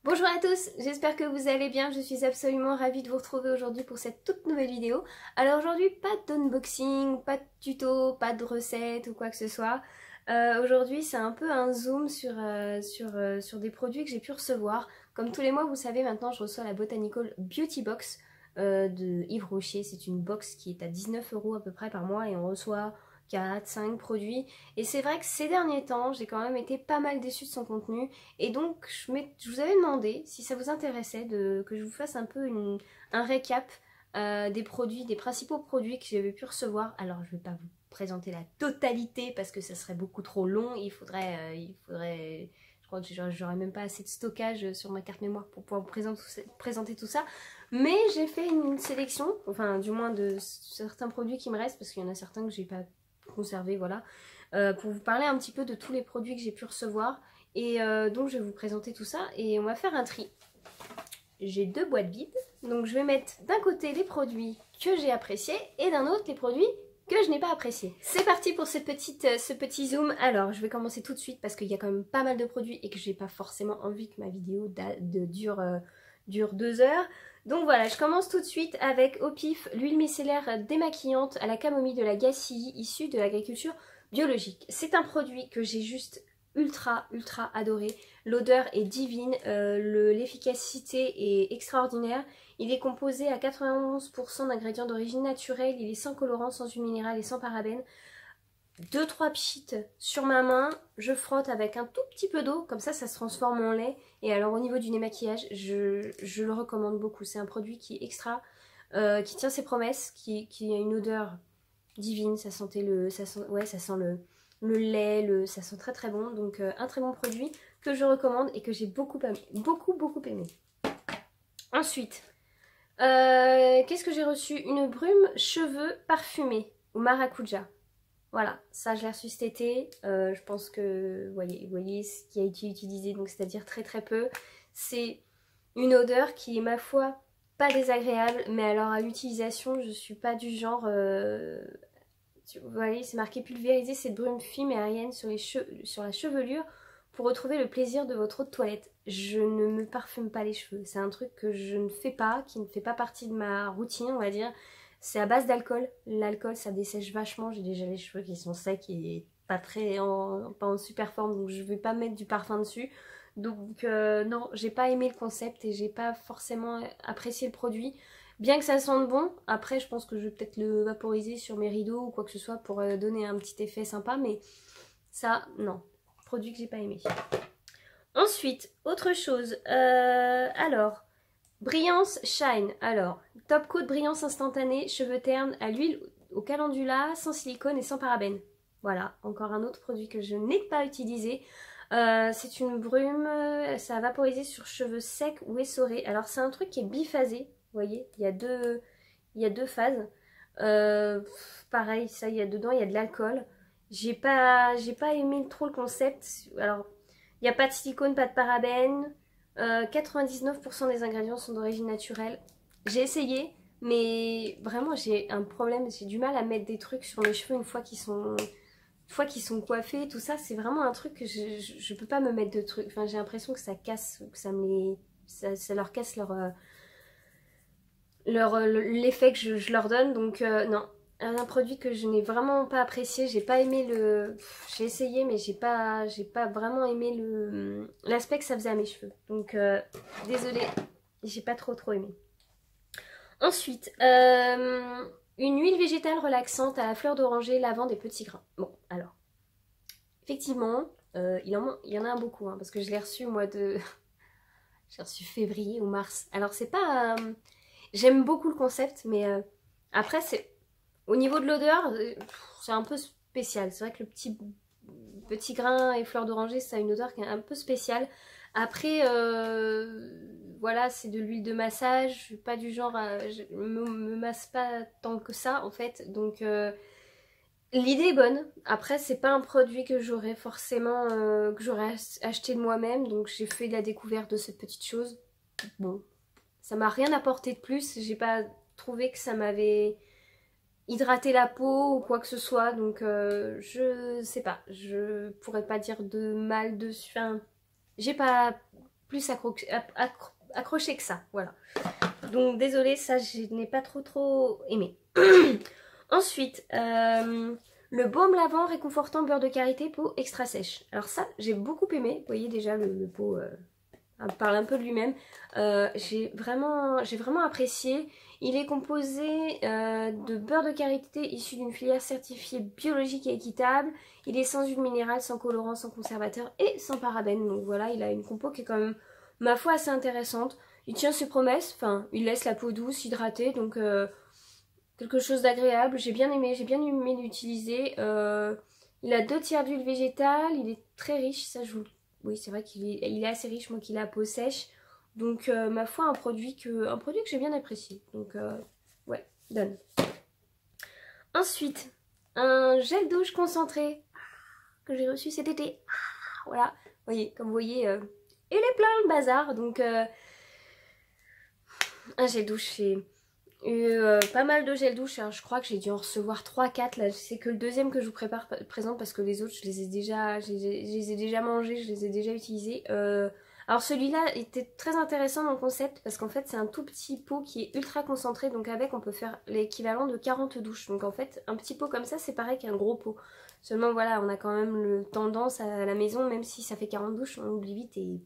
Bonjour à tous, j'espère que vous allez bien, je suis absolument ravie de vous retrouver aujourd'hui pour cette toute nouvelle vidéo. Alors aujourd'hui, pas d'unboxing, pas de tuto, pas de recette ou quoi que ce soit. Aujourd'hui c'est un peu un zoom sur des produits que j'ai pu recevoir. Comme tous les mois, vous savez, maintenant je reçois la Botanical Beauty Box de Yves Rocher. C'est une box qui est à 19 € à peu près par mois et on reçoit 4, 5 produits. Et c'est vrai que ces derniers temps, j'ai quand même été pas mal déçue de son contenu. Et donc, je vous avais demandé si ça vous intéressait que je vous fasse un peu un récap des produits, des principaux produits que j'avais pu recevoir. Alors, je ne vais pas vous présenter la totalité parce que ça serait beaucoup trop long. Je crois que j'aurais même pas assez de stockage sur ma carte mémoire pour pouvoir vous présenter tout ça. Mais j'ai fait une sélection, enfin, du moins de certains produits qui me restent parce qu'il y en a certains que j'ai pas conservés, voilà. Pour vous parler un petit peu de tous les produits que j'ai pu recevoir. Et donc je vais vous présenter tout ça et on va faire un tri. J'ai deux boîtes vides, donc je vais mettre d'un côté les produits que j'ai appréciés et d'un autre les produits que je n'ai pas appréciés. C'est parti pour ce petit zoom. Alors je vais commencer tout de suite parce qu'il y a quand même pas mal de produits et que j'ai pas forcément envie que ma vidéo dure 2 heures. Donc voilà, je commence tout de suite avec au pif l'huile micellaire démaquillante à la camomille de la Gacilly issue de l'agriculture biologique. C'est un produit que j'ai juste ultra adoré. L'odeur est divine, l'efficacité est extraordinaire. Il est composé à 91% d'ingrédients d'origine naturelle, il est sans colorant, sans huile minérale et sans parabènes. 2-3 pchites sur ma main, je frotte avec un tout petit peu d'eau, comme ça se transforme en lait. Et alors au niveau du démaquillage, je le recommande beaucoup. C'est un produit qui est extra, qui tient ses promesses, qui a une odeur divine, ça sent le lait, ça sent très bon. Donc un très bon produit que je recommande et que j'ai beaucoup aimé. Ensuite, qu'est-ce que j'ai reçu? Une brume cheveux parfumée au maracuja. Voilà, ça je l'ai reçu cet été. Je pense que vous voyez ce qui a été utilisé, donc c'est-à-dire très peu. C'est une odeur qui est ma foi pas désagréable, mais alors à l'utilisation, je suis pas du genre. Vous voyez, c'est marqué pulvériser cette brume fine et aérienne sur la chevelure pour retrouver le plaisir de votre eau de toilette. Je ne me parfume pas les cheveux. C'est un truc que je ne fais pas, qui ne fait pas partie de ma routine, on va dire. C'est à base d'alcool. L'alcool, ça dessèche vachement. J'ai déjà les cheveux qui sont secs et pas en super forme, donc je vais pas mettre du parfum dessus. Donc non, j'ai pas aimé le concept et j'ai pas forcément apprécié le produit. Bien que ça sente bon, après je pense que je vais peut-être le vaporiser sur mes rideaux ou quoi que ce soit pour donner un petit effet sympa, mais ça, non. Produit que j'ai pas aimé. Ensuite, autre chose. Alors, Brillance Shine. Alors, top coat brillance instantanée, cheveux ternes à l'huile au calendula, sans silicone et sans parabènes. Voilà, encore un autre produit que je n'ai pas utilisé. C'est une brume, ça a vaporisé sur cheveux secs ou essorés. Alors c'est un truc qui est biphasé, vous voyez, il y a deux phases. Pareil, ça, il y a dedans, il y a de l'alcool. J'ai pas aimé trop le concept. Alors, il n'y a pas de silicone, pas de parabènes. 99% des ingrédients sont d'origine naturelle. J'ai essayé, mais vraiment j'ai un problème. J'ai du mal à mettre des trucs sur mes cheveux une fois qu'ils sont coiffés. Tout ça, c'est vraiment un truc que je peux pas me mettre de trucs. Enfin, j'ai l'impression que ça casse, que ça leur casse l'effet que je leur donne. Donc non, un produit que je n'ai vraiment pas apprécié. J'ai pas aimé j'ai essayé, mais j'ai pas vraiment aimé l'aspect que ça faisait à mes cheveux. Donc désolée, j'ai pas trop aimé. Ensuite, une huile végétale relaxante à la fleur d'oranger, lavande et petits grains. Bon, alors, effectivement, il y en a beaucoup, hein, parce que je l'ai reçu au mois de... J'ai reçu février ou mars. Alors c'est pas... J'aime beaucoup le concept, mais après c'est... Au niveau de l'odeur, c'est un peu spécial. C'est vrai que le petit grain et fleur d'oranger, ça a une odeur qui est un peu spéciale. Après, voilà, c'est de l'huile de massage. Je suis pas du genre je me masse pas tant que ça, en fait. Donc, l'idée est bonne. Après, c'est pas un produit que j'aurais forcément que j'aurais acheté de moi-même. Donc, j'ai fait de la découverte de cette petite chose. Bon, ça m'a rien apporté de plus. J'ai pas trouvé que ça m'avait hydraté la peau ou quoi que ce soit. Donc, je sais pas. Je pourrais pas dire de mal dessus. Enfin, j'ai pas plus accroché que ça, voilà. Donc désolée, ça je n'ai pas trop aimé. Ensuite, le baume lavant réconfortant beurre de karité peau extra sèche. Alors ça, j'ai beaucoup aimé. Vous voyez déjà le pot parle un peu de lui-même. J'ai vraiment apprécié. Il est composé de beurre de karité issu d'une filière certifiée biologique et équitable. Il est sans huile minérale, sans colorant, sans conservateur et sans parabènes. Donc voilà, il a une compo qui est quand même, ma foi, assez intéressante. Il tient ses promesses. Enfin, il laisse la peau douce, hydratée. Donc quelque chose d'agréable. J'ai bien aimé l'utiliser. Il a 2 tiers d'huile végétale. Il est très riche. Ça, je vous... Oui, c'est vrai qu'il est assez riche. Moi qui ai la peau sèche. Donc, ma foi, un produit que j'ai bien apprécié. Donc, ouais, donne. Ensuite, un gel douche concentré que j'ai reçu cet été. Voilà, voyez, comme vous voyez, il est plein le bazar. Donc, un gel douche, j'ai eu pas mal de gel douche. Alors, je crois que j'ai dû en recevoir 3-4. Là, c'est que le deuxième que je vous présente parce que les autres, je les ai déjà mangés, je les ai déjà utilisés. Alors celui-là était très intéressant dans le concept parce qu'en fait c'est un tout petit pot qui est ultra concentré, donc avec on peut faire l'équivalent de 40 douches. Donc en fait un petit pot comme ça c'est pareil qu'un gros pot. Seulement voilà, on a quand même le tendance à la maison, même si ça fait 40 douches, on oublie vite et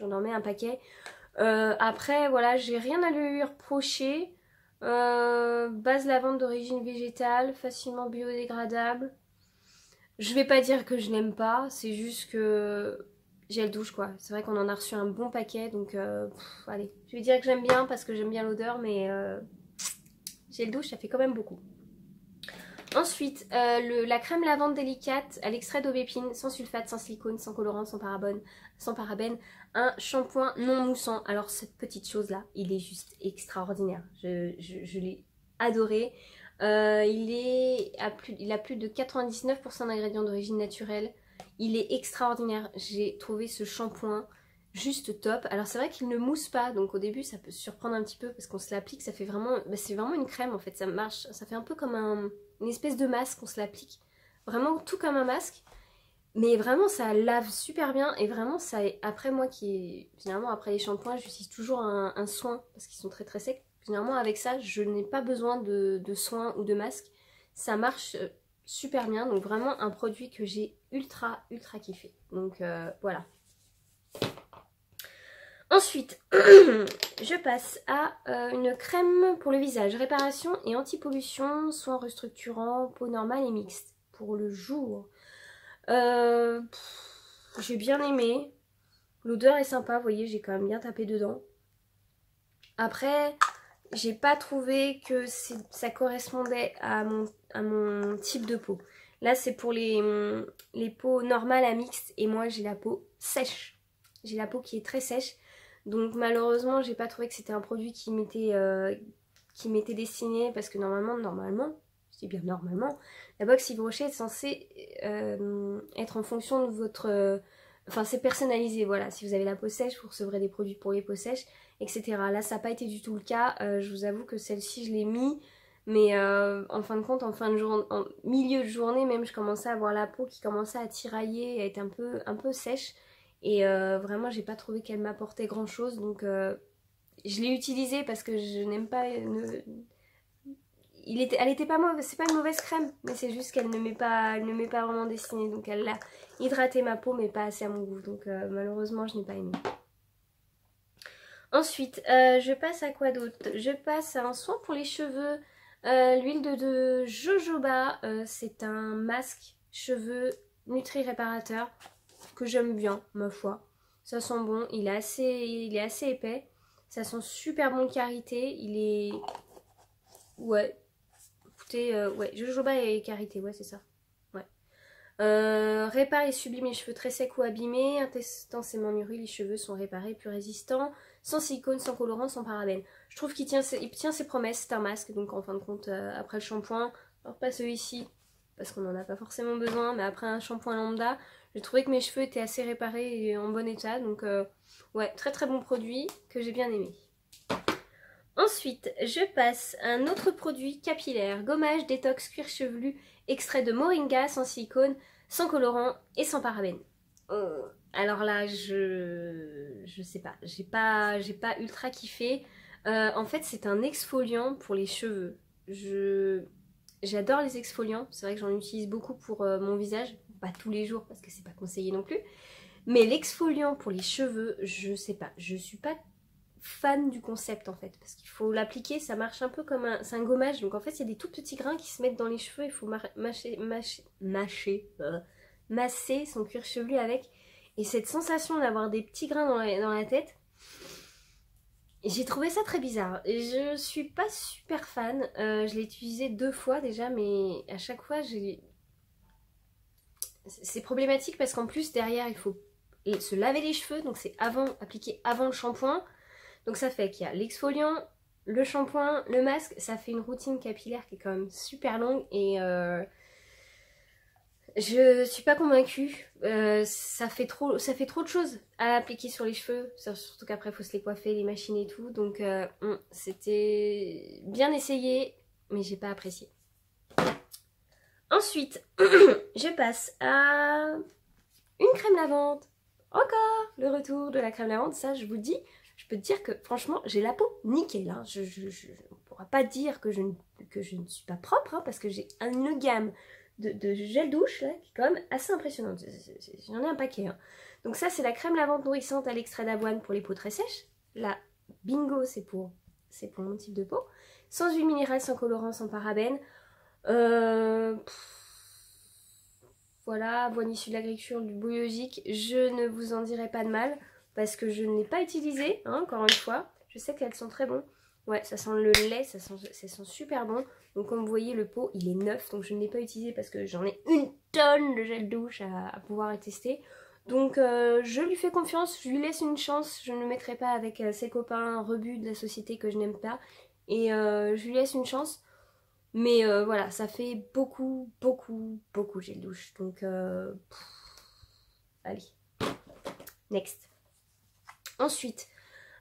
on en met un paquet. Après voilà, j'ai rien à lui reprocher. Base lavande d'origine végétale, facilement biodégradable. Je vais pas dire que je l'aime pas, c'est juste que... gel douche quoi, c'est vrai qu'on en a reçu un bon paquet donc allez, je vais dire que j'aime bien parce que j'aime bien l'odeur mais gel douche ça fait quand même beaucoup. Ensuite la crème lavande délicate à l'extrait d'aubépine, sans sulfate, sans silicone, sans colorant, sans parabène, un shampoing non moussant. Alors cette petite chose là, il est juste extraordinaire, je l'ai adoré. Il a plus de 99% d'ingrédients d'origine naturelle. Il est extraordinaire. J'ai trouvé ce shampoing juste top. Alors c'est vrai qu'il ne mousse pas, donc au début ça peut surprendre un petit peu parce qu'on se l'applique, ça fait vraiment... Bah, c'est vraiment une crème en fait, ça marche. Ça fait un peu comme une espèce de masque, on se l'applique. Vraiment tout comme un masque. Mais vraiment ça lave super bien et vraiment ça... Après moi Finalement après les shampoings j'utilise toujours un soin parce qu'ils sont très très secs. Finalement avec ça je n'ai pas besoin de soin ou de masque. Ça marche super bien, donc vraiment un produit que j'ai ultra kiffé. Donc voilà. Ensuite, je passe à une crème pour le visage, réparation et anti-pollution, soins restructurants, peau normale et mixte pour le jour. J'ai bien aimé. L'odeur est sympa, vous voyez, j'ai quand même bien tapé dedans. Après, j'ai pas trouvé que ça correspondait à mon type de peau. Là, c'est pour les peaux normales à mixte et moi, j'ai la peau sèche. J'ai la peau qui est très sèche. Donc malheureusement, j'ai pas trouvé que c'était un produit qui m'était destiné parce que normalement, je dis bien normalement, la box Yves Rocher est censée être en fonction de votre... Enfin, c'est personnalisé, voilà. Si vous avez la peau sèche, vous recevrez des produits pour les peaux sèches, etc. Là, ça n'a pas été du tout le cas. Je vous avoue que celle-ci, je l'ai mis. Mais en fin de compte, en milieu de journée, même, je commençais à avoir la peau qui commençait à tirailler, à être un peu sèche. Et vraiment, j'ai pas trouvé qu'elle m'apportait grand-chose. Donc, je l'ai utilisée parce que je n'aime pas... elle était pas mauvaise, c'est pas une mauvaise crème, mais c'est juste qu'elle ne m'est pas vraiment destinée. Donc elle a hydraté ma peau, mais pas assez à mon goût. Donc malheureusement, je n'ai pas aimé. Ensuite, je passe à quoi d'autre? Je passe à un soin pour les cheveux. L'huile de jojoba, c'est un masque cheveux nutri-réparateur que j'aime bien, ma foi. Ça sent bon, il est assez épais. Ça sent super bon de karité. Il est... Ouais. Écoutez, ouais, jojoba et karité, ouais, c'est ça. Ouais. Répare et sublime les cheveux très secs ou abîmés. Intensément mûris, les cheveux sont réparés, plus résistants. Sans silicone, sans colorant, sans parabènes. Je trouve qu'il tient ses promesses. C'est un masque, donc en fin de compte, après le shampoing, alors pas celui-ci, parce qu'on n'en a pas forcément besoin, mais après un shampoing lambda, j'ai trouvé que mes cheveux étaient assez réparés et en bon état. Donc ouais, très très bon produit que j'ai bien aimé. Ensuite, je passe à un autre produit capillaire, gommage détox cuir chevelu, extrait de moringa, sans silicone, sans colorant et sans parabènes. Alors là, je sais pas. J'ai pas ultra kiffé. En fait, c'est un exfoliant pour les cheveux. J'adore les exfoliants. C'est vrai que j'en utilise beaucoup pour mon visage. Pas tous les jours parce que c'est pas conseillé non plus. Mais l'exfoliant pour les cheveux, je sais pas. Je suis pas fan du concept en fait. Parce qu'il faut l'appliquer, ça marche un peu comme un... C'est un gommage. Donc en fait, il y a des tout petits grains qui se mettent dans les cheveux. Il faut masser son cuir chevelu avec. Et cette sensation d'avoir des petits grains dans la tête, j'ai trouvé ça très bizarre. Et je suis pas super fan. Je l'ai utilisé 2 fois déjà, mais à chaque fois, c'est problématique parce qu'en plus, derrière, il faut se laver les cheveux. Donc c'est appliqué avant le shampoing. Donc ça fait qu'il y a l'exfoliant, le shampoing, le masque. Ça fait une routine capillaire qui est quand même super longue. Et je suis pas convaincue, ça fait trop de choses à appliquer sur les cheveux, surtout qu'après il faut se les coiffer, les machines et tout, donc c'était bien essayé, mais j'ai pas apprécié. Ensuite, je passe à une crème lavande. Encore le retour de la crème lavande, ça je vous dis, je peux te dire que franchement j'ai la peau nickel, hein. On pourra pas dire que je ne suis pas propre, hein, parce que j'ai une gamme de gel douche là, qui est quand même assez impressionnante. J'en ai un paquet. Hein. Donc ça c'est la crème lavande nourrissante à l'extrait d'avoine pour les peaux très sèches. La bingo c'est pour mon type de peau. Sans huile minérale, sans colorant, sans parabènes. Voilà, avoine issue de l'agriculture, du biologique. Je ne vous en dirai pas de mal parce que je ne l'ai pas utilisé, hein, encore une fois. Je sais qu'elles sont très bonnes. Ouais, ça sent le lait, ça sent super bon. Donc comme vous voyez, le pot, il est neuf. Donc je ne l'ai pas utilisé parce que j'en ai une tonne de gel douche à pouvoir tester. Donc je lui fais confiance, je lui laisse une chance. Je ne le mettrai pas avec ses copains rebus de la société que je n'aime pas. Et je lui laisse une chance. Mais voilà, ça fait beaucoup gel douche. Donc allez, next. Ensuite,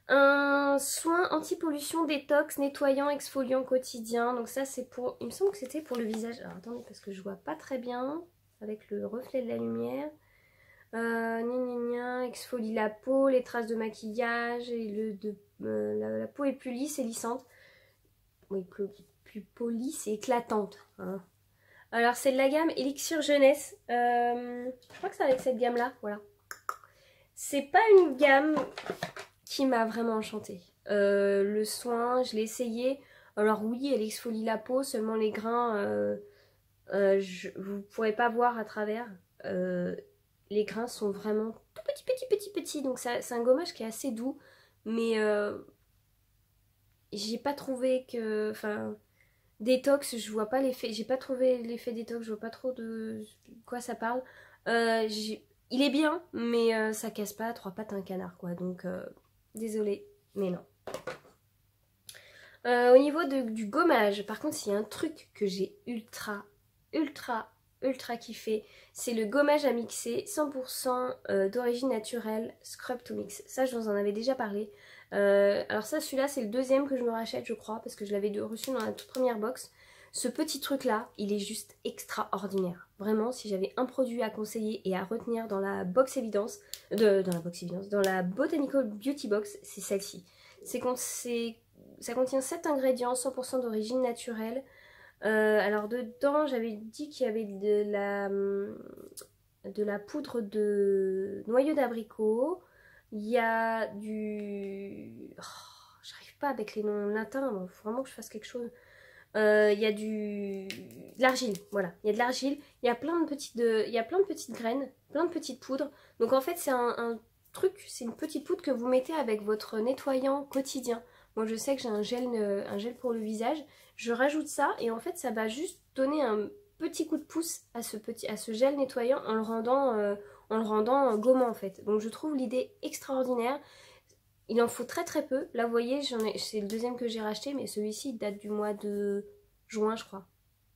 un soin anti-pollution, détox, nettoyant, exfoliant quotidien. Donc ça c'est pour, il me semble que c'était pour le visage. Alors attendez parce que je vois pas très bien avec le reflet de la lumière. Exfolie la peau, les traces de maquillage et la peau est plus lisse et lissante. Oui, plus polie et éclatante. Hein. Alors c'est de la gamme Elixir Jeunesse. Je crois que c'est avec cette gamme là, voilà. C'est pas une gamme qui m'a vraiment enchantée. Le soin, je l'ai essayé. Alors oui, elle exfolie la peau, seulement les grains, vous ne pourrez pas voir à travers. Les grains sont vraiment tout petits. Donc c'est un gommage qui est assez doux. Mais j'ai pas trouvé que... Enfin, détox, je vois pas l'effet. J'ai pas trouvé l'effet détox, je vois pas trop de quoi ça parle. Il est bien, mais ça casse pas 3 pattes à un canard, quoi. Donc, désolée, mais non. Au niveau du gommage, par contre, il y a un truc que j'ai ultra kiffé. C'est le gommage à mixer 100% d'origine naturelle Scrub to Mix. Ça, je vous en avais déjà parlé. Alors ça, celui-là, c'est le deuxième que je me rachète, je crois, parce que je l'avais reçu dans la toute première box. Ce petit truc-là, il est juste extraordinaire. Vraiment, si j'avais un produit à conseiller et à retenir dans la box évidence, dans la Botanical Beauty Box, c'est celle-ci. Ça contient 7 ingrédients 100% d'origine naturelle. Alors dedans, j'avais dit qu'il y avait de la poudre de noyau d'abricot. Il y a du... Oh, j'arrive pas avec les noms latins, il faut vraiment que je fasse quelque chose. Il y a de l'argile, voilà. Il y a de l'argile, il y a plein de petites graines, plein de petites poudres. Donc en fait, c'est un truc, c'est une petite poudre que vous mettez avec votre nettoyant quotidien. Moi, je sais que j'ai un gel pour le visage. Je rajoute ça et en fait, ça va juste donner un petit coup de pouce à ce gel nettoyant en le rendant gommant en fait. Donc je trouve l'idée extraordinaire. Il en faut très peu. Là vous voyez, c'est le deuxième que j'ai racheté, mais celui-ci date du mois de juin je crois.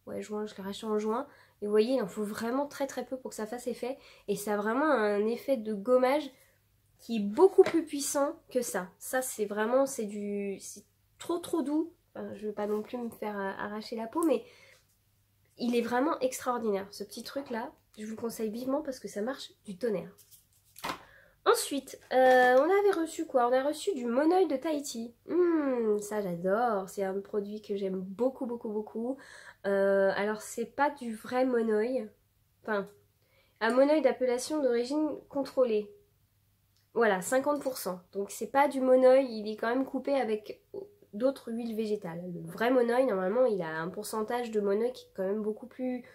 Ouais, juin, je l'ai racheté en juin. Et vous voyez, il en faut vraiment très peu pour que ça fasse effet. Et ça a vraiment un effet de gommage qui est beaucoup plus puissant que ça. Ça c'est vraiment, c'est trop doux. Enfin, je ne veux pas non plus me faire arracher la peau, mais il est vraiment extraordinaire. Ce petit truc là, je vous le conseille vivement parce que ça marche du tonnerre. Ensuite, on avait reçu quoi? On a reçu du Monoï de Tahiti. Ça j'adore, c'est un produit que j'aime beaucoup, beaucoup, beaucoup. Alors c'est pas du vrai Monoï, enfin, un Monoï d'appellation d'origine contrôlée. Voilà, 50%. Donc c'est pas du Monoï, il est quand même coupé avec d'autres huiles végétales. Le vrai Monoï, normalement, il a un pourcentage de Monoï qui est quand même beaucoup plus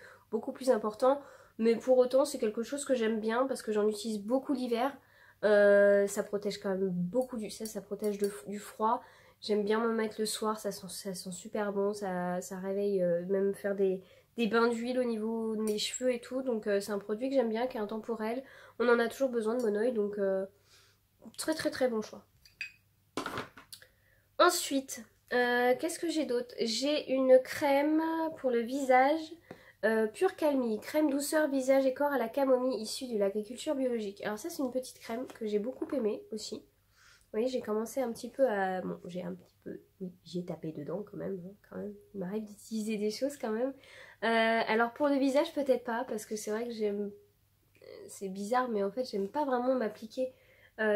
important. Mais pour autant, c'est quelque chose que j'aime bien parce que j'en utilise beaucoup l'hiver. Ça protège quand même beaucoup ça protège du froid. J'aime bien m'en mettre le soir, ça sent super bon, ça réveille, même faire des bains d'huile au niveau de mes cheveux et tout. Donc c'est un produit que j'aime bien, qui est intemporel. On en a toujours besoin de Monoï, donc très très très bon choix. Ensuite, qu'est-ce que j'ai d'autre? J'ai une crème pour le visage. Pure Calmie, crème douceur visage et corps à la camomille issue de l'agriculture biologique. Alors ça c'est une petite crème que j'ai beaucoup aimée aussi. Vous voyez, j'ai commencé un petit peu à... Bon, j'ai un petit peu... Oui, j'ai tapé dedans quand même, hein, quand même. Il m'arrive d'utiliser des choses quand même. Alors pour le visage peut-être pas, parce que c'est vrai que j'aime... C'est bizarre, mais en fait j'aime pas vraiment m'appliquer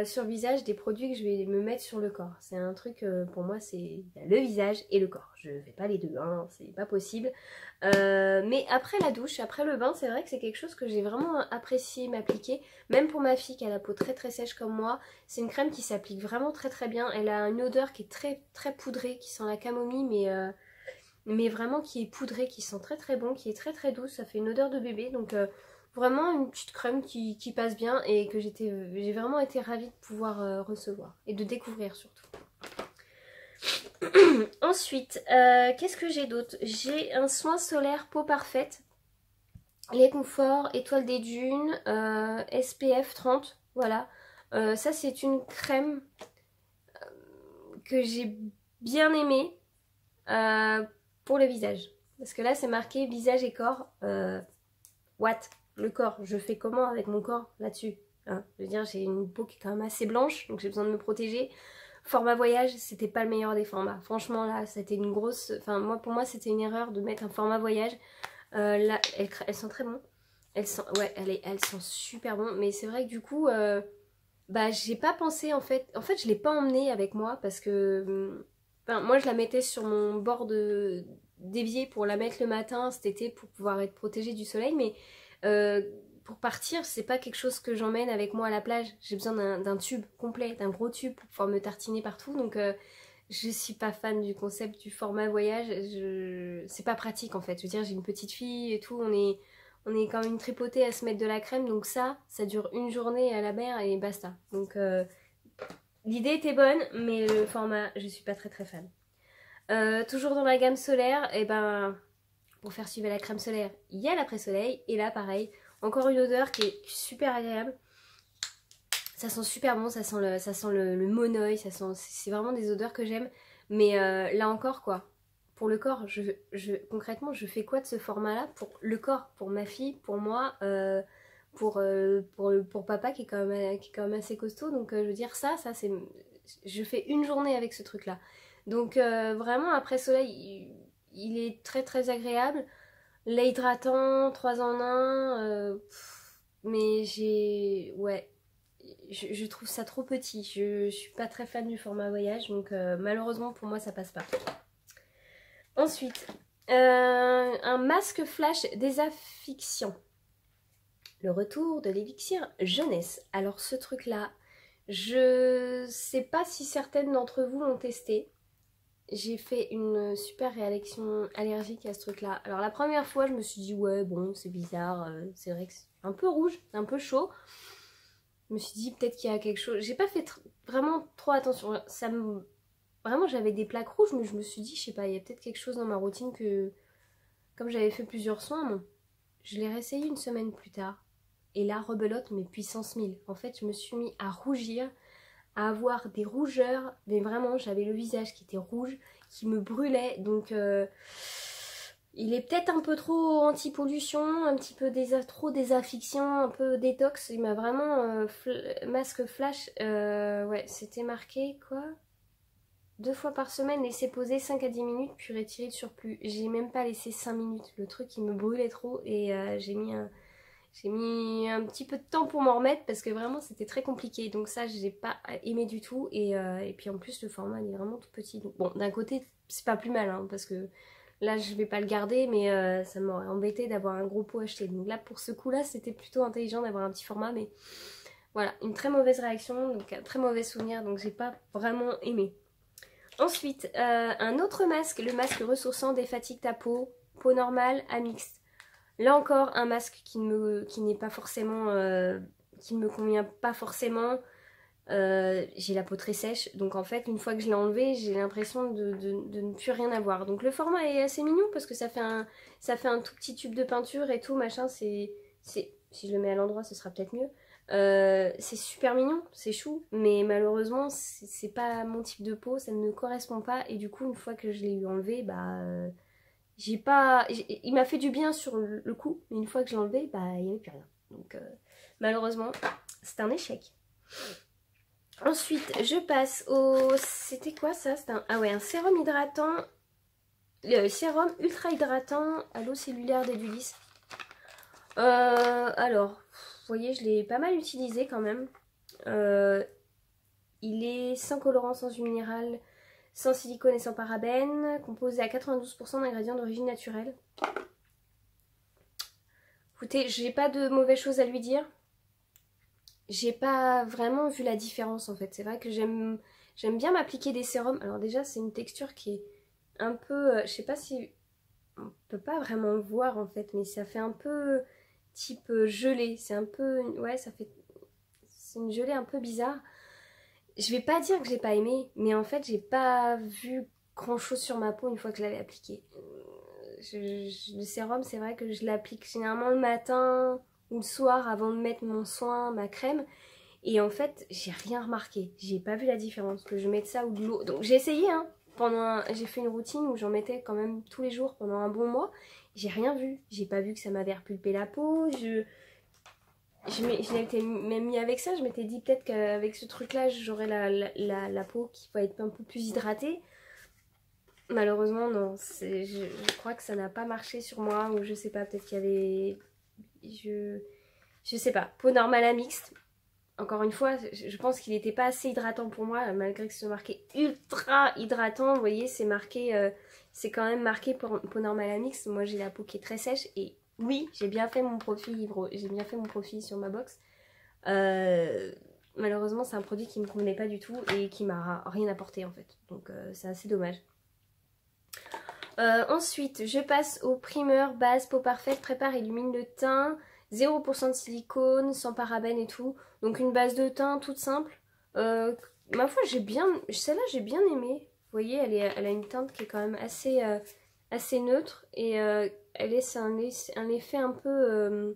sur le visage des produits que je vais me mettre sur le corps. C'est un truc, pour moi, c'est le visage et le corps. Je fais pas les deux, hein, c'est pas possible. Mais après la douche, après le bain, c'est vrai que c'est quelque chose que j'ai vraiment apprécié m'appliquer. Même pour ma fille qui a la peau très très sèche comme moi, c'est une crème qui s'applique vraiment très très bien. Elle a une odeur qui est très très poudrée, qui sent la camomille, mais vraiment qui est poudrée, qui sent très très bon, qui est très très douce. Ça fait une odeur de bébé, donc... Vraiment une petite crème qui passe bien et que j'ai vraiment été ravie de pouvoir recevoir et de découvrir surtout. Ensuite, qu'est-ce que j'ai d'autre? J'ai un soin solaire peau parfaite, lait confort, étoile des dunes, SPF 30, voilà. Ça c'est une crème que j'ai bien aimée pour le visage. Parce que là c'est marqué visage et corps, what? Le corps, je fais comment avec mon corps là-dessus, hein? Je veux dire, j'ai une peau qui est quand même assez blanche, donc j'ai besoin de me protéger. Format voyage, c'était pas le meilleur des formats. Franchement, là, c'était une grosse... Enfin, pour moi, c'était une erreur de mettre un format voyage. Là, elles sont très bon. Elles sont super bon. Mais c'est vrai que du coup, bah, j'ai pas pensé, en fait... En fait, je l'ai pas emmenée avec moi parce que... Enfin, moi, je la mettais sur mon bord d'évier pour la mettre le matin cet été pour pouvoir être protégée du soleil, mais... pour partir, c'est pas quelque chose que j'emmène avec moi à la plage. J'ai besoin d'un tube complet, d'un gros tube pour pouvoir me tartiner partout. Donc je suis pas fan du concept du format voyage. C'est pas pratique en fait. Je veux dire, j'ai une petite fille et tout. On est quand même tripotée à se mettre de la crème. Donc ça dure une journée à la mer et basta. Donc l'idée était bonne, mais le format, je suis pas très très fan. Toujours dans la gamme solaire, et ben... Pour faire suivre la crème solaire, il y a l'après-soleil. Et là, pareil, encore une odeur qui est super agréable. Ça sent super bon, ça sent le monoï, c'est vraiment des odeurs que j'aime. Mais là encore, quoi, pour le corps, concrètement, je fais quoi de ce format-là? Pour le corps, pour ma fille, pour moi, pour papa qui est quand même assez costaud. Donc, je veux dire, ça c'est... Je fais une journée avec ce truc-là. Donc, vraiment, après-soleil... Il est très très agréable. Lait hydratant, 3 en 1. Mais ouais. Je trouve ça trop petit. Je suis pas très fan du format voyage. Donc malheureusement pour moi ça passe pas. Ensuite, un masque flash désinfection. Le retour de l'élixir jeunesse. Alors ce truc là, je sais pas si certaines d'entre vous l'ont testé. J'ai fait une super réaction allergique à ce truc là. Alors la première fois je me suis dit ouais bon c'est bizarre, c'est vrai que c'est un peu rouge, c'est un peu chaud. Je me suis dit peut-être qu'il y a quelque chose. J'ai pas fait vraiment trop attention. Vraiment j'avais des plaques rouges mais je me suis dit je sais pas, il y a peut-être quelque chose dans ma routine que... Comme j'avais fait plusieurs soins, bon, je l'ai réessayé une semaine plus tard. Et là rebelote mais puissance 1000. En fait je me suis mis à rougir, à avoir des rougeurs, mais vraiment j'avais le visage qui était rouge, qui me brûlait, donc il est peut-être un peu trop anti-pollution, un petit peu trop désinfection, un peu détox. Il m'a vraiment masque flash, ouais c'était marqué quoi, 2 fois par semaine, laisser poser 5 à 10 minutes puis retirer le surplus. J'ai même pas laissé 5 minutes, le truc il me brûlait trop et j'ai mis J'ai mis un petit peu de temps pour m'en remettre parce que vraiment c'était très compliqué. Donc ça j'ai pas aimé du tout. Et puis en plus le format il est vraiment tout petit. Donc, bon d'un côté c'est pas plus mal hein, parce que là je vais pas le garder mais ça m'aurait embêté d'avoir un gros pot acheté. Donc là pour ce coup là c'était plutôt intelligent d'avoir un petit format. Mais voilà, une très mauvaise réaction, donc un très mauvais souvenir. Donc j'ai pas vraiment aimé. Ensuite un autre masque, le masque ressourçant des fatigues ta peau, peau normale à mixte. Là encore, un masque qui n'est pas forcément, qui ne me convient pas forcément. J'ai la peau très sèche, donc en fait, une fois que je l'ai enlevé, j'ai l'impression de ne plus rien avoir. Donc le format est assez mignon parce que ça fait un tout petit tube de peinture et tout, machin. Si je le mets à l'endroit, ce sera peut-être mieux. C'est super mignon, c'est chou, mais malheureusement, c'est pas mon type de peau, ça ne me correspond pas. Et du coup, une fois que je l'ai eu enlevé, bah... il m'a fait du bien sur le coup, mais une fois que je l'ai enlevé, bah il n'y avait plus rien. Donc malheureusement, c'est un échec. Ensuite, je passe au... C'était quoi ça? Ah ouais, un sérum hydratant. Sérum ultra hydratant à l'eau cellulaire d'Edulis. Alors, vous voyez, je l'ai pas mal utilisé quand même. Il est sans colorant, sans jus minéral, sans silicone et sans parabènes, composé à 92% d'ingrédients d'origine naturelle. Écoutez, j'ai pas de mauvaises choses à lui dire. J'ai pas vraiment vu la différence en fait. C'est vrai que j'aime bien m'appliquer des sérums. Alors déjà, c'est une texture qui est un peu... je sais pas si... On peut pas vraiment le voir en fait, mais ça fait un peu type gelée. C'est un peu... Ouais, ça fait... C'est une gelée un peu bizarre. Je vais pas dire que j'ai pas aimé, mais en fait, j'ai pas vu grand chose sur ma peau une fois que je l'avais appliqué. Le sérum, c'est vrai que je l'applique généralement le matin ou le soir avant de mettre mon soin, ma crème. Et en fait, j'ai rien remarqué. J'ai pas vu la différence que je mette ça ou de l'eau. Donc j'ai essayé, hein. J'ai fait une routine où j'en mettais quand même tous les jours pendant un bon mois. J'ai rien vu. J'ai pas vu que ça m'avait repulpé la peau. Je m'étais même mis avec ça. Je m'étais dit peut-être qu'avec ce truc-là, j'aurais la peau qui va être un peu plus hydratée. Malheureusement, non. Je crois que ça n'a pas marché sur moi. Ou je sais pas, peut-être qu'il y avait... Je sais pas. Peau normale à mixte. Encore une fois, je pense qu'il n'était pas assez hydratant pour moi, malgré que ce soit marqué ultra hydratant. Vous voyez, c'est marqué, c'est quand même marqué peau normale à mixte. Moi, j'ai la peau qui est très sèche et oui, j'ai bien fait mon profil, sur ma box. Malheureusement, c'est un produit qui ne me convenait pas du tout et qui m'a rien apporté en fait. Donc, c'est assez dommage. Ensuite, je passe au primeur base peau parfaite, prépare et illumine le teint. 0% de silicone, sans parabènes et tout. Donc une base de teint toute simple. Ma foi, celle-là j'ai bien aimé. Vous voyez, elle a une teinte qui est quand même assez neutre. Et c'est un effet un peu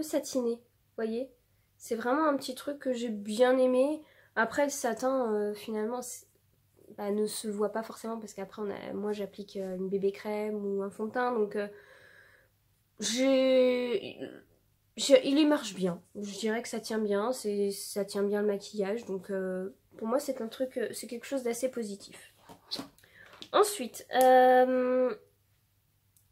satiné. Vous voyez, c'est vraiment un petit truc que j'ai bien aimé. Après, le satin, finalement, bah, ne se voit pas forcément parce qu'après, moi j'applique une bébé crème ou un fond de teint. Donc... il y marche bien. Je dirais que ça tient bien. Ça tient bien le maquillage. Donc pour moi c'est c'est quelque chose d'assez positif. Ensuite,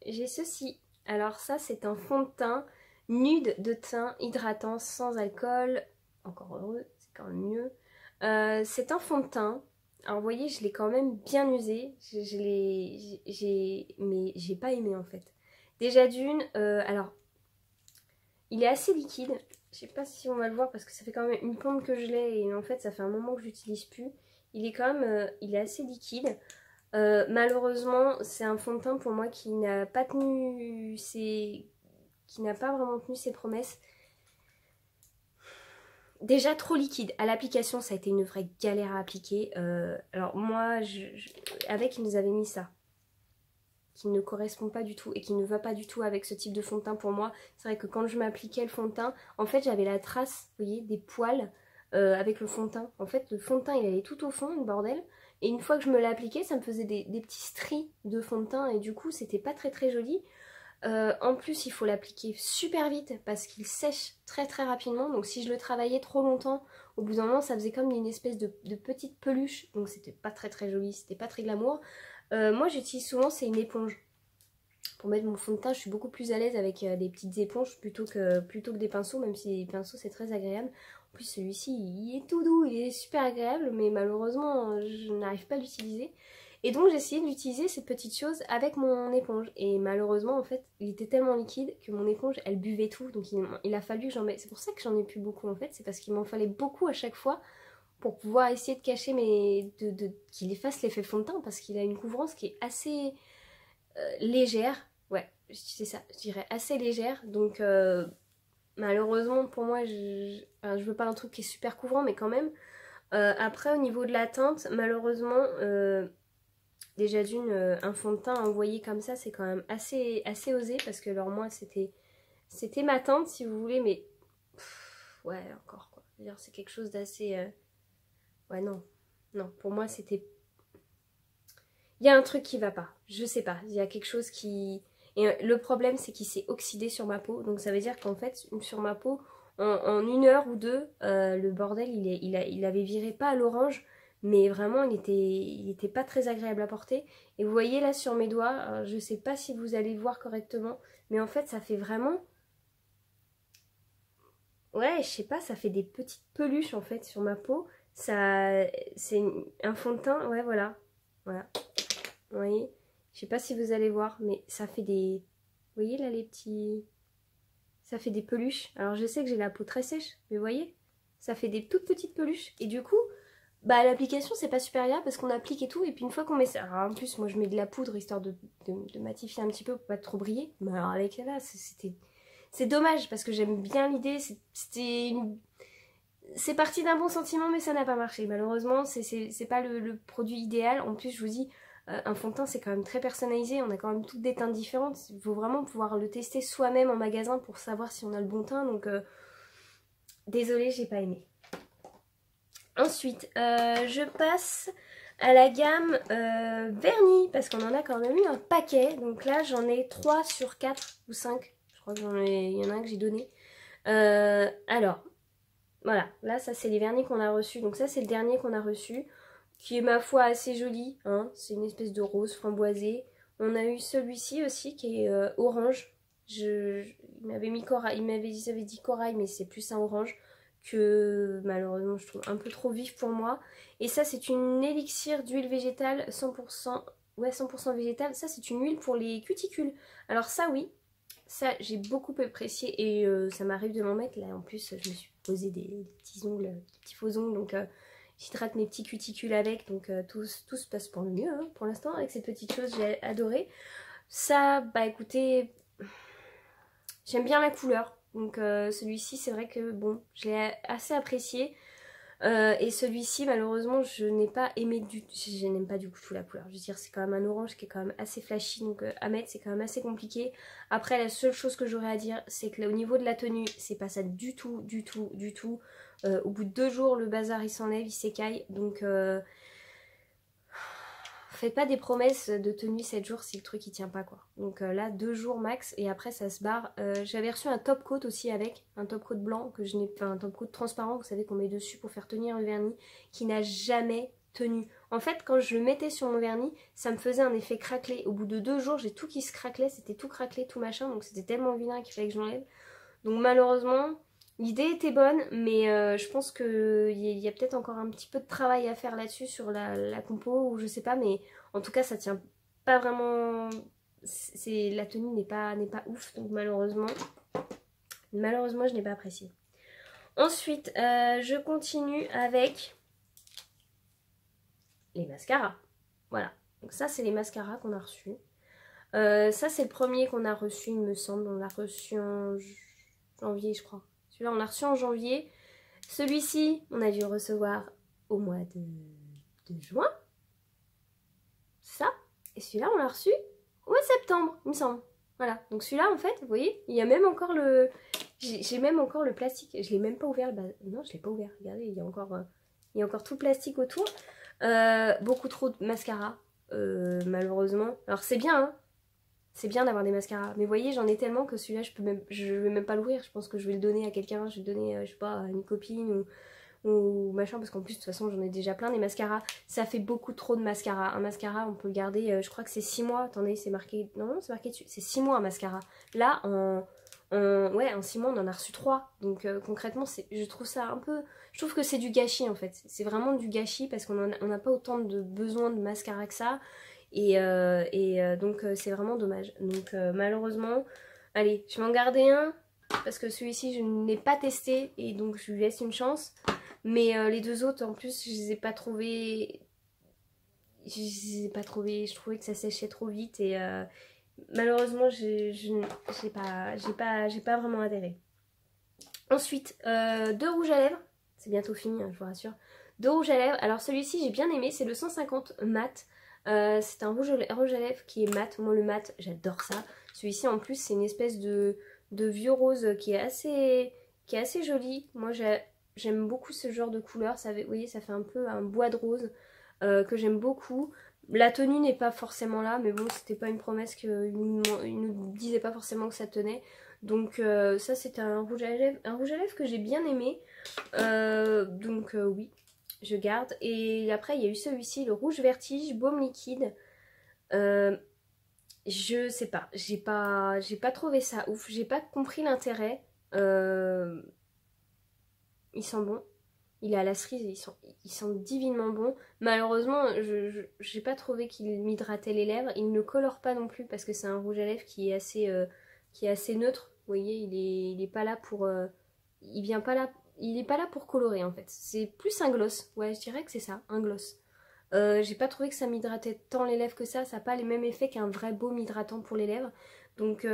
j'ai ceci. Alors ça c'est un fond de teint nude de teint hydratant sans alcool. Encore heureux, c'est quand même mieux. C'est un fond de teint. Alors vous voyez, je l'ai quand même bien usé. Mais j'ai pas aimé en fait. Déjà d'une, alors, il est assez liquide. Je sais pas si on va le voir parce que ça fait quand même une pompe que je l'ai et en fait ça fait un moment que je l'utilise plus. Il est quand même, il est assez liquide. Malheureusement, c'est un fond de teint pour moi qui n'a pas tenu qui n'a pas vraiment tenu ses promesses. Déjà trop liquide. À l'application, ça a été une vraie galère à appliquer. Alors moi, avec, ils nous avaient mis ça, qui ne correspond pas du tout et qui ne va pas du tout avec ce type de fond de teint pour moi. C'est vrai que quand je m'appliquais le fond de teint, en fait j'avais la trace, vous voyez, des poils avec le fond de teint. En fait le fond de teint il allait tout au fond, le bordel. Et une fois que je me l'appliquais, ça me faisait des petits stries de fond de teint et du coup c'était pas très joli. En plus il faut l'appliquer super vite parce qu'il sèche très rapidement. Donc si je le travaillais trop longtemps, au bout d'un moment ça faisait comme une espèce de petite peluche. Donc c'était pas très joli, c'était pas très glamour. Moi j'utilise souvent, c'est une éponge. Pour mettre mon fond de teint, je suis beaucoup plus à l'aise avec des petites éponges plutôt que des pinceaux, même si les pinceaux c'est très agréable. En plus celui-ci il est tout doux, il est super agréable, mais malheureusement je n'arrive pas à l'utiliser. Et donc j'ai essayé d'utiliser cette petite chose avec mon éponge. Et malheureusement en fait il était tellement liquide que mon éponge elle buvait tout. Donc il a fallu que j'en mette. C'est pour ça que j'en ai plus beaucoup en fait, c'est parce qu'il m'en fallait beaucoup à chaque fois pour pouvoir essayer de cacher qu'il efface l'effet fond de teint, parce qu'il a une couvrance qui est assez légère. Ouais, c'est ça, je dirais assez légère. Donc malheureusement pour moi, enfin, je veux pas un truc qui est super couvrant, mais quand même. Après au niveau de la teinte, malheureusement, déjà d'une, un fond de teint envoyé comme ça, c'est quand même assez osé, parce que alors moi c'était ma teinte si vous voulez, mais ouais encore quoi. Je veux dire, c'est quelque chose d'assez... Ouais non, non, pour moi c'était... Il y a un truc qui va pas, je sais pas, il y a quelque chose qui... Et le problème c'est qu'il s'est oxydé sur ma peau, donc ça veut dire qu'en fait sur ma peau, en 1 heure ou 2, le bordel il avait viré pas à l'orange, mais vraiment il était pas très agréable à porter. Et vous voyez là sur mes doigts, je sais pas si vous allez voir correctement, mais en fait ça fait vraiment... Ouais, je sais pas, ça fait des petites peluches en fait sur ma peau. Ça, c'est un fond de teint, ouais voilà, voilà. Vous voyez, je sais pas si vous allez voir, mais ça fait des... Vous voyez là les petits... Ça fait des peluches. Alors je sais que j'ai la peau très sèche, mais vous voyez, ça fait des toutes petites peluches. Et du coup, bah l'application c'est pas super agréable parce qu'on applique et tout, et puis une fois qu'on met ça... Alors en plus moi je mets de la poudre histoire de matifier un petit peu pour pas trop briller. Mais alors avec là, c'était... C'est dommage parce que j'aime bien l'idée, c'était une... C'est parti d'un bon sentiment, mais ça n'a pas marché. Malheureusement, c'est pas le produit idéal. En plus, je vous dis, un fond de teint, c'est quand même très personnalisé. On a quand même toutes des teintes différentes. Il faut vraiment pouvoir le tester soi-même en magasin pour savoir si on a le bon teint. Donc, désolée, j'ai pas aimé. Ensuite, je passe à la gamme vernis, parce qu'on en a quand même eu un paquet. Donc là, j'en ai 3 sur 4 ou 5. Je crois il y en a un que j'ai donné. Alors... Voilà, là ça c'est les vernis qu'on a reçus. Donc ça c'est le dernier qu'on a reçu, qui est ma foi assez joli, hein. C'est une espèce de rose framboisé. On a eu celui-ci aussi qui est orange. Il m'avait mis corail, il m'avait dit corail, mais c'est plus un orange que malheureusement je trouve un peu trop vif pour moi. Et ça c'est une élixir d'huile végétale 100%, ouais 100% végétale. Ça c'est une huile pour les cuticules. Alors ça oui, ça j'ai beaucoup apprécié, et ça m'arrive de m'en mettre là. En plus je me suis posé des petits ongles, des petits faux ongles, donc j'hydrate mes petits cuticules avec, donc tout se passe pour le mieux hein, pour l'instant avec cette petite chose, j'ai adoré. Ça, bah écoutez, j'aime bien la couleur, donc celui-ci c'est vrai que bon, je l'ai assez apprécié. Et celui-ci malheureusement je n'ai pas aimé du tout, je n'aime pas du tout la couleur. Je veux dire c'est quand même un orange qui est quand même assez flashy, donc à mettre c'est quand même assez compliqué. Après la seule chose que j'aurais à dire c'est que là, au niveau de la tenue c'est pas ça du tout. Au bout de 2 jours le bazar il s'enlève, il s'écaille, donc faites pas des promesses de tenue 7 jours si le truc il tient pas quoi. Donc là 2 jours max et après ça se barre. J'avais reçu un top coat aussi avec, un top coat blanc que je n'ai, enfin un top coat transparent, vous savez qu'on met dessus pour faire tenir le vernis, qui n'a jamais tenu. En fait quand je le mettais sur mon vernis, ça me faisait un effet craquelé. Au bout de 2 jours j'ai tout qui se craquelait, c'était tout craquelé, tout machin, donc c'était tellement vilain qu'il fallait que je l'enlève. Donc malheureusement... L'idée était bonne, mais je pense qu'il y a peut-être encore un petit peu de travail à faire là-dessus sur la compo, ou je sais pas, mais en tout cas ça tient pas vraiment, la tenue n'est pas ouf, donc malheureusement je n'ai pas apprécié. Ensuite je continue avec les mascaras, voilà, donc ça c'est les mascaras qu'on a reçus. Ça c'est le premier qu'on a reçu il me semble, on l'a reçu en janvier je crois. Celui-là on l'a reçu en janvier, celui-ci on a dû le recevoir au mois de juin, ça, et celui-là on l'a reçu au mois de septembre il me semble. Voilà, donc celui-là en fait vous voyez il y a même encore le, j'ai même encore le plastique, je l'ai même pas ouvert, non je l'ai pas ouvert, regardez il y a encore tout le plastique autour. Beaucoup trop de mascara malheureusement, alors c'est bien hein, c'est bien d'avoir des mascaras, mais vous voyez j'en ai tellement que celui-là je vais même pas l'ouvrir. Je pense que je vais le donner à quelqu'un, je vais le donner je sais pas à une copine ou machin, parce qu'en plus de toute façon j'en ai déjà plein des mascaras. Ça fait beaucoup trop de mascara. Un mascara on peut le garder, je crois que c'est 6 mois. Attendez, c'est marqué, non c'est marqué dessus, c'est 6 mois un mascara. Là en 6 mois on en a reçu 3. Donc concrètement je trouve ça un peu, je trouve que c'est du gâchis en fait. C'est vraiment du gâchis parce qu'on n'a pas autant de besoin de mascara que ça. Donc c'est vraiment dommage. Donc malheureusement, allez, je vais en garder un parce que celui-ci je ne l'ai pas testé et donc je lui laisse une chance. Mais les deux autres en plus je les ai pas trouvés. Je trouvais que ça séchait trop vite et malheureusement j'ai pas vraiment adhéré. Ensuite, deux rouges à lèvres, c'est bientôt fini, hein, je vous rassure. Deux rouges à lèvres, alors celui-ci j'ai bien aimé, c'est le 150 mat. C'est un rouge à lèvres qui est mat. Moi le mat j'adore ça. Celui-ci en plus c'est une espèce de vieux rose qui est assez joli. Moi j'aime beaucoup ce genre de couleur. Ça, vous voyez, ça fait un peu un bois de rose que j'aime beaucoup. La tenue n'est pas forcément là, mais bon c'était pas une promesse qu'il nous disait pas forcément que ça tenait. Donc ça c'était un rouge à lèvres que j'ai bien aimé. Oui, je garde. Et après il y a eu celui-ci, le rouge vertige baume liquide. Je sais pas, j'ai pas trouvé ça ouf, j'ai pas compris l'intérêt. Il sent bon, il est à la cerise, il sent divinement bon. Malheureusement j'ai pas trouvé qu'il m'hydratait les lèvres. Il ne colore pas non plus parce que c'est un rouge à lèvres qui est assez neutre. Vous voyez, il est pas là pour il est pas là pour colorer en fait. C'est plus un gloss. Ouais, je dirais que c'est ça, un gloss. J'ai pas trouvé que ça m'hydratait tant les lèvres que ça. Ça n'a pas les mêmes effets qu'un vrai baume hydratant pour les lèvres. Donc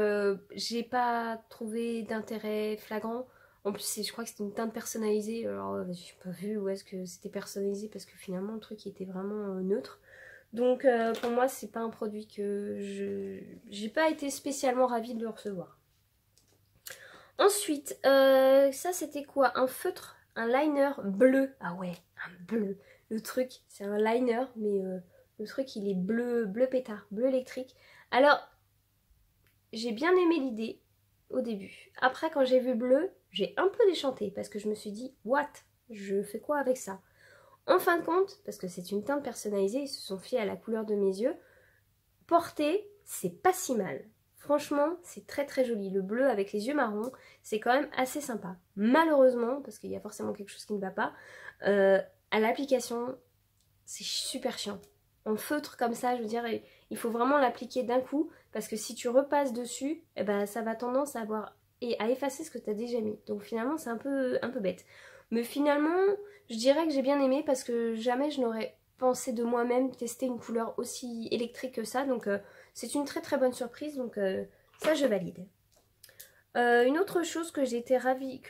j'ai pas trouvé d'intérêt flagrant. En plus je crois que c'était une teinte personnalisée. Alors j'ai pas vu où est-ce que c'était personnalisé parce que finalement le truc était vraiment neutre. Donc pour moi c'est pas un produit que j'ai pas été spécialement ravie de le recevoir. Ensuite, ça c'était quoi? Un feutre, un liner bleu. Ah ouais, un bleu. Le truc, c'est un liner, mais le truc il est bleu pétard, bleu électrique. Alors, j'ai bien aimé l'idée au début. Après, quand j'ai vu bleu, j'ai un peu déchanté parce que je me suis dit, what? Je fais quoi avec ça? En fin de compte, parce que c'est une teinte personnalisée, ils se sont fiés à la couleur de mes yeux. Porter, c'est pas si mal. Franchement, c'est très très joli. Le bleu avec les yeux marrons, c'est quand même assez sympa. Malheureusement, parce qu'il y a forcément quelque chose qui ne va pas, à l'application, c'est super chiant. En feutre comme ça, je veux dire, il faut vraiment l'appliquer d'un coup, parce que si tu repasses dessus, eh ben, ça va tendance à effacer ce que tu as déjà mis. Donc finalement, c'est un peu bête. Mais finalement, je dirais que j'ai bien aimé, parce que jamais je n'aurais pensé de moi-même tester une couleur aussi électrique que ça. Donc c'est une très très bonne surprise, donc ça je valide. Une autre chose que j'ai été ravie,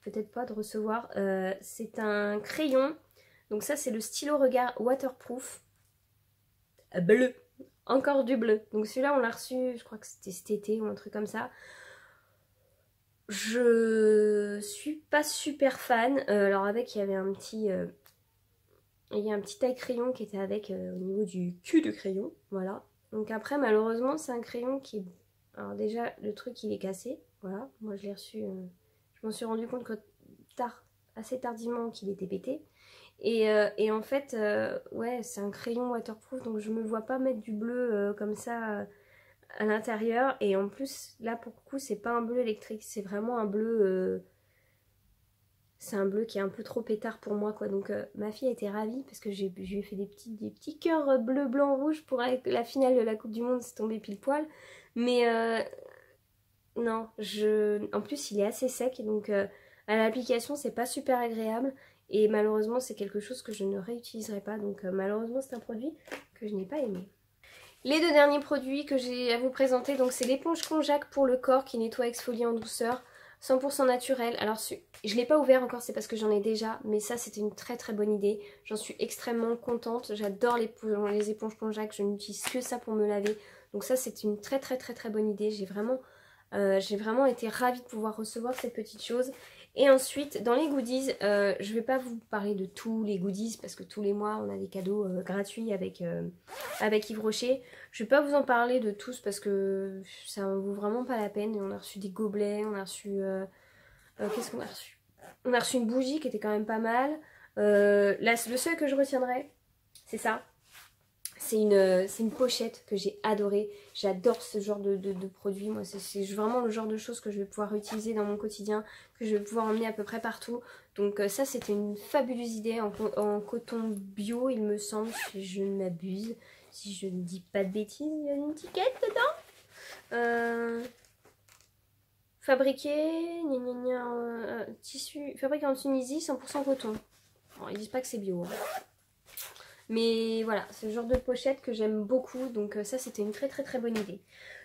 peut-être pas de recevoir, c'est un crayon. Donc ça c'est le stylo regard waterproof bleu, encore du bleu. Donc celui-là on l'a reçu, je crois que c'était cet été ou un truc comme ça. Je suis pas super fan. Alors avec il y avait un petit taille crayon qui était avec au niveau du cul de crayon, voilà. Donc après malheureusement c'est un crayon qui est... Alors déjà le truc il est cassé, voilà. Moi je l'ai reçu, je m'en suis rendu compte que assez tardivement qu'il était pété. Et en fait, ouais, c'est un crayon waterproof, donc je me vois pas mettre du bleu comme ça à l'intérieur. Et en plus, là pour le coup, c'est pas un bleu électrique, c'est vraiment un bleu... c'est un bleu qui est un peu trop pétard pour moi, quoi. Donc ma fille a été ravie parce que je lui ai fait des petits cœurs bleu, blanc, rouge pour la finale de la Coupe du Monde, c'est tombé pile poil. Mais non, en plus il est assez sec, donc à l'application c'est pas super agréable. Et malheureusement c'est quelque chose que je ne réutiliserai pas. Donc malheureusement c'est un produit que je n'ai pas aimé. Les deux derniers produits que j'ai à vous présenter, donc c'est l'éponge Konjac pour le corps qui nettoie exfolie en douceur, 100% naturel. Alors je ne l'ai pas ouvert encore, c'est parce que j'en ai déjà, mais ça c'était une très très bonne idée. J'en suis extrêmement contente, j'adore les éponges Konjac, je n'utilise que ça pour me laver. Donc ça c'est une très très très très bonne idée, j'ai vraiment été ravie de pouvoir recevoir cette petite chose. Et ensuite, dans les goodies, je vais pas vous parler de tous les goodies parce que tous les mois, on a des cadeaux gratuits avec Yves Rocher. Je vais pas vous en parler de tous parce que ça en vaut vraiment pas la peine. Et on a reçu des gobelets, on a reçu... qu'est-ce qu'on a reçu? On a reçu une bougie qui était quand même pas mal. Le seul que je retiendrai, c'est ça. C'est une pochette que j'ai adorée. J'adore ce genre de produit. Moi, c'est vraiment le genre de choses que je vais pouvoir utiliser dans mon quotidien, que je vais pouvoir emmener à peu près partout. Donc ça, c'était une fabuleuse idée en coton bio, il me semble, si je ne m'abuse. Si je ne dis pas de bêtises, il y a une étiquette dedans. Fabriqué, tissu, fabriqué en Tunisie, 100% coton. Bon, ils disent pas que c'est bio. Hein. Mais voilà, c'est le genre de pochette que j'aime beaucoup. Donc ça, c'était une très bonne idée.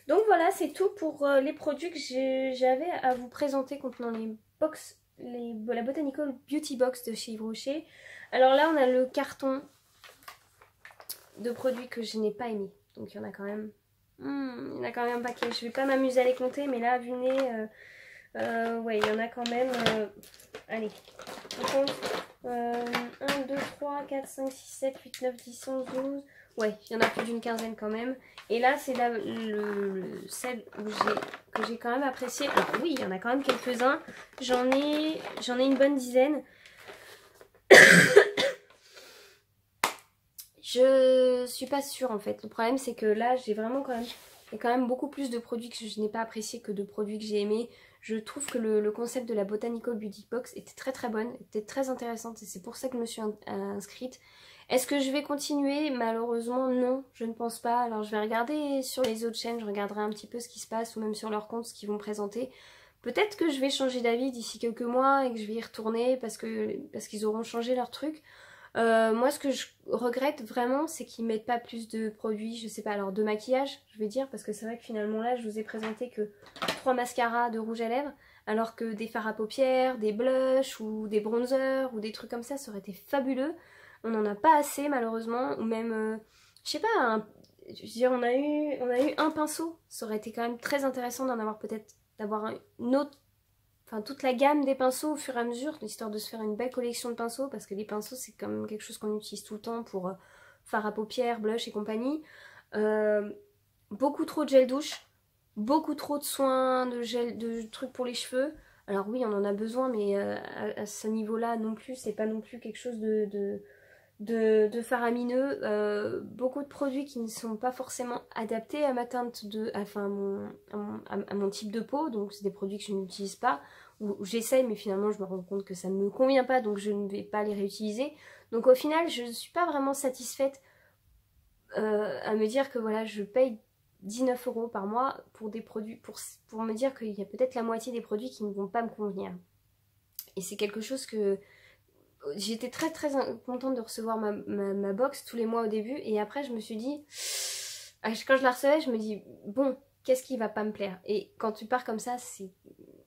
Donc voilà, c'est tout pour les produits que j'avais à vous présenter contenant les box, la Botanical Beauty Box de chez Yves Rocher. Alors là, on a le carton de produits que je n'ai pas aimé. Donc il y en a quand même... il y en a quand même un paquet. Je vais pas m'amuser à les compter, mais là, vu le nez... ouais, il y en a quand même... allez, on compte... 1, 2, 3, 4, 5, 6, 7, 8, 9, 10, 11, 12... Ouais, il y en a plus d'une quinzaine quand même. Et là, c'est celle que j'ai quand même appréciée. Alors oui, il y en a quand même quelques-uns. J'en ai une bonne dizaine. Je suis pas sûre en fait. Le problème, c'est que là, j'ai vraiment il y a quand même beaucoup plus de produits que je n'ai pas appréciés que de produits que j'ai aimés. Je trouve que le concept de la Botanical Beauty Box était très bonne, était très intéressante et c'est pour ça que je me suis inscrite. Est-ce que je vais continuer? Malheureusement non, je ne pense pas. Alors je vais regarder sur les autres chaînes, je regarderai un petit peu ce qui se passe ou même sur leur compte ce qu'ils vont présenter. Peut-être que je vais changer d'avis d'ici quelques mois et que je vais y retourner parce qu'ils auront changé leur truc. Moi ce que je regrette vraiment c'est qu'ils mettent pas plus de produits, je sais pas, alors de maquillage je vais dire, parce que c'est vrai que finalement là je vous ai présenté que 3 mascaras de rouge à lèvres, alors que des fards à paupières, des blushs ou des bronzers ou des trucs comme ça aurait été fabuleux. On n'en a pas assez malheureusement, ou même je sais pas, je veux dire on a eu un pinceau, ça aurait été quand même très intéressant d'en avoir peut-être, d'avoir une autre. Enfin, toute la gamme des pinceaux au fur et à mesure, histoire de se faire une belle collection de pinceaux, parce que les pinceaux, c'est quand même quelque chose qu'on utilise tout le temps pour fard à paupières, blush et compagnie. Beaucoup trop de gel douche, beaucoup trop de soins, de trucs pour les cheveux. Alors oui, on en a besoin, mais à ce niveau-là non plus, c'est pas non plus quelque chose de faramineux. Beaucoup de produits qui ne sont pas forcément adaptés à ma teinte à mon type de peau, donc c'est des produits que je n'utilise pas, ou j'essaye mais finalement je me rends compte que ça ne me convient pas, donc je ne vais pas les réutiliser. Donc au final je ne suis pas vraiment satisfaite à me dire que voilà, je paye 19 € par mois pour des produits, pour me dire qu'il y a peut-être la moitié des produits qui ne vont pas me convenir. Et c'est quelque chose que j'étais très contente de recevoir ma box tous les mois au début, et après je me suis dit, quand je la recevais je me dis bon, qu'est-ce qui va pas me plaire? Et quand tu pars comme ça,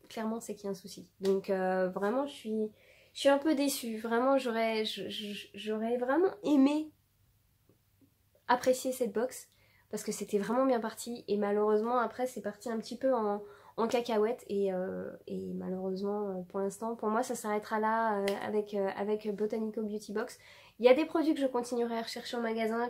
clairement c'est qu'il y a un souci. Donc vraiment je suis un peu déçue, vraiment j'aurais vraiment aimé apprécier cette box parce que c'était vraiment bien parti, et malheureusement après c'est parti un petit peu en cacahuète, et malheureusement pour l'instant pour moi ça s'arrêtera là avec Botanical Beauty Box. Il y a des produits que je continuerai à rechercher en magasin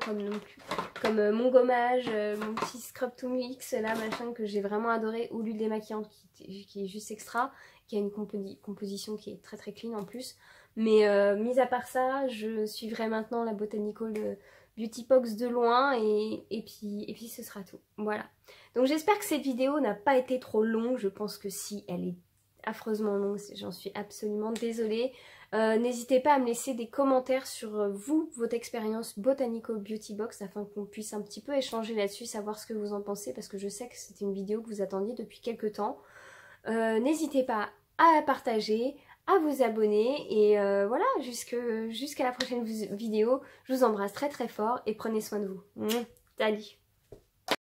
comme mon gommage, mon petit scrub to mix là machin que j'ai vraiment adoré, ou l'huile démaquillante qui est juste extra, qui a une composition qui est très clean en plus. Mais mis à part ça, je suivrai maintenant la Botanical Beauty Box de loin, et puis ce sera tout. Voilà. Donc j'espère que cette vidéo n'a pas été trop longue. Je pense que si, elle est affreusement longue, j'en suis absolument désolée. N'hésitez pas à me laisser des commentaires sur votre expérience Botanical Beauty Box, afin qu'on puisse un petit peu échanger là-dessus, savoir ce que vous en pensez, parce que je sais que c'était une vidéo que vous attendiez depuis quelques temps. N'hésitez pas à la partager, à vous abonner, et voilà, jusqu'à la prochaine vidéo. Je vous embrasse très fort et prenez soin de vous. Salut!